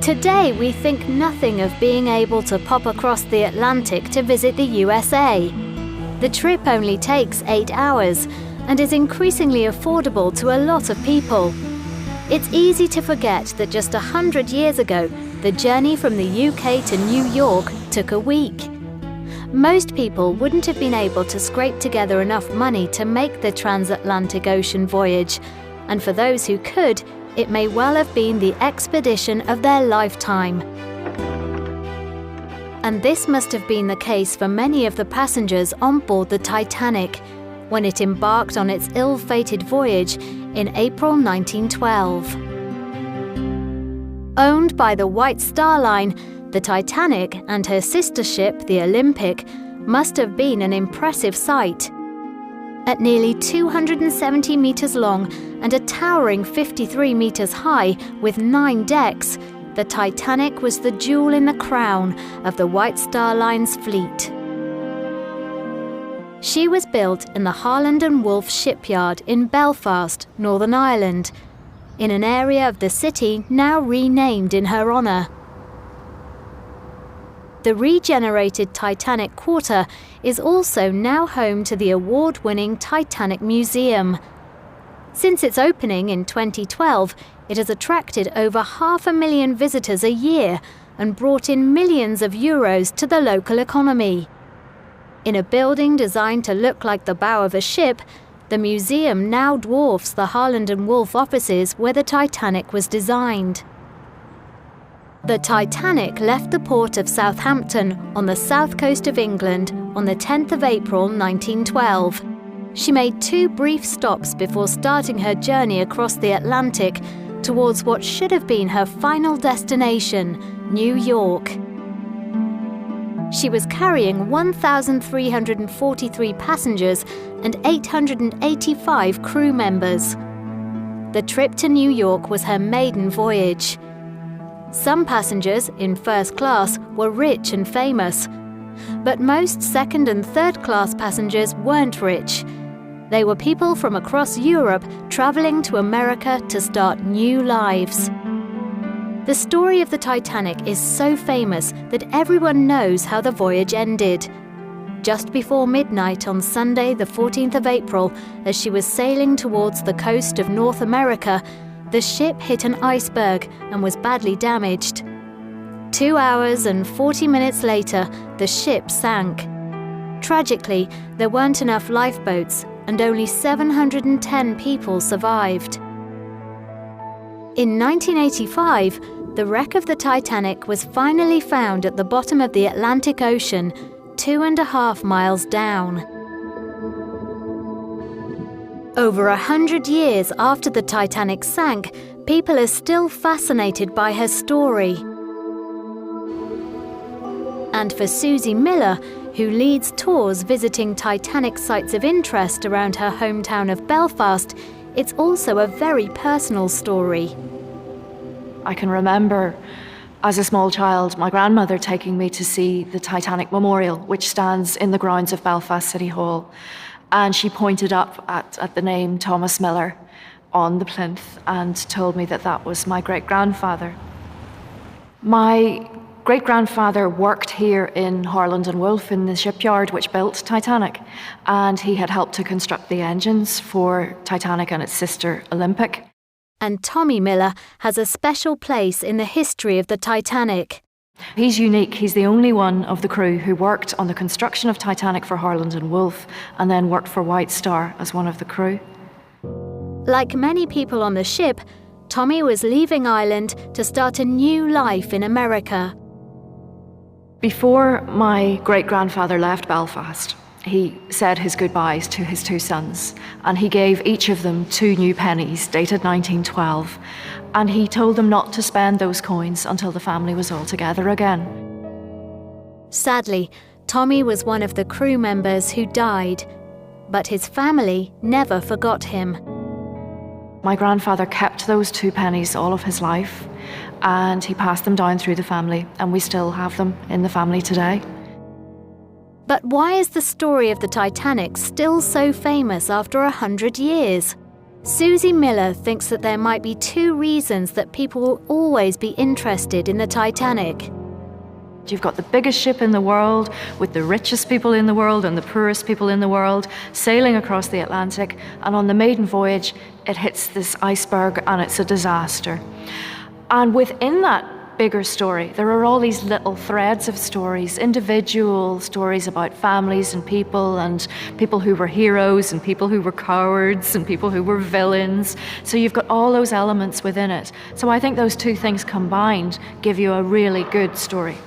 Today, we think nothing of being able to pop across the Atlantic to visit the USA. The trip only takes 8 hours and is increasingly affordable to a lot of people. It's easy to forget that just 100 years ago, the journey from the UK to New York took a week. Most people wouldn't have been able to scrape together enough money to make the transatlantic ocean voyage, and for those who could, it may well have been the expedition of their lifetime. And this must have been the case for many of the passengers on board the Titanic when it embarked on its ill-fated voyage in April 1912. Owned by the White Star Line, the Titanic and her sister ship, the Olympic, must have been an impressive sight. At nearly 270 meters long and a towering 53 meters high with 9 decks, the Titanic was the jewel in the crown of the White Star Line's fleet. She was built in the Harland and Wolff shipyard in Belfast, Northern Ireland, in an area of the city now renamed in her honour. The regenerated Titanic Quarter is also now home to the award-winning Titanic Museum. Since its opening in 2012, it has attracted over 500,000 visitors a year and brought in millions of euros to the local economy. In a building designed to look like the bow of a ship, the museum now dwarfs the Harland and Wolff offices where the Titanic was designed. The Titanic left the port of Southampton on the south coast of England on the 10th of April 1912. She made 2 brief stops before starting her journey across the Atlantic towards what should have been her final destination, New York. She was carrying 1,343 passengers and 885 crew members. The trip to New York was her maiden voyage. Some passengers, in first class, were rich and famous. But most second and third class passengers weren't rich. They were people from across Europe travelling to America to start new lives. The story of the Titanic is so famous that everyone knows how the voyage ended. Just before midnight on Sunday, the 14th of April, as she was sailing towards the coast of North America, the ship hit an iceberg and was badly damaged. 2 hours and 40 minutes later, the ship sank. Tragically, there weren't enough lifeboats and only 710 people survived. In 1985, the wreck of the Titanic was finally found at the bottom of the Atlantic Ocean, 2.5 miles down. Over 100 years after the Titanic sank, people are still fascinated by her story. And for Susie Miller, who leads tours visiting Titanic sites of interest around her hometown of Belfast, it's also a very personal story. I can remember, as a small child, my grandmother taking me to see the Titanic Memorial, which stands in the grounds of Belfast City Hall. And she pointed up at the name Thomas Miller on the plinth and told me that that was my great-grandfather. My great-grandfather worked here in Harland and Wolff in the shipyard which built Titanic, and he had helped to construct the engines for Titanic and its sister Olympic. And Tommy Miller has a special place in the history of the Titanic. He's unique. He's the only one of the crew who worked on the construction of Titanic for Harland and Wolff and then worked for White Star as one of the crew. Like many people on the ship, Tommy was leaving Ireland to start a new life in America. Before my great-grandfather left Belfast, he said his goodbyes to his 2 sons, and he gave each of them 2 new pennies dated 1912, and he told them not to spend those coins until the family was all together again. Sadly, Tommy was one of the crew members who died, but his family never forgot him. My grandfather kept those 2 pennies all of his life, and he passed them down through the family, and we still have them in the family today. But why is the story of the Titanic still so famous after 100 years? Susie Miller thinks that there might be two reasons that people will always be interested in the Titanic. You've got the biggest ship in the world with the richest people in the world and the poorest people in the world sailing across the Atlantic, and on the maiden voyage it hits this iceberg and it's a disaster. And within that bigger story, there are all these little threads of stories, individual stories about families and people who were heroes and people who were cowards and people who were villains. So you've got all those elements within it. So I think those two things combined give you a really good story.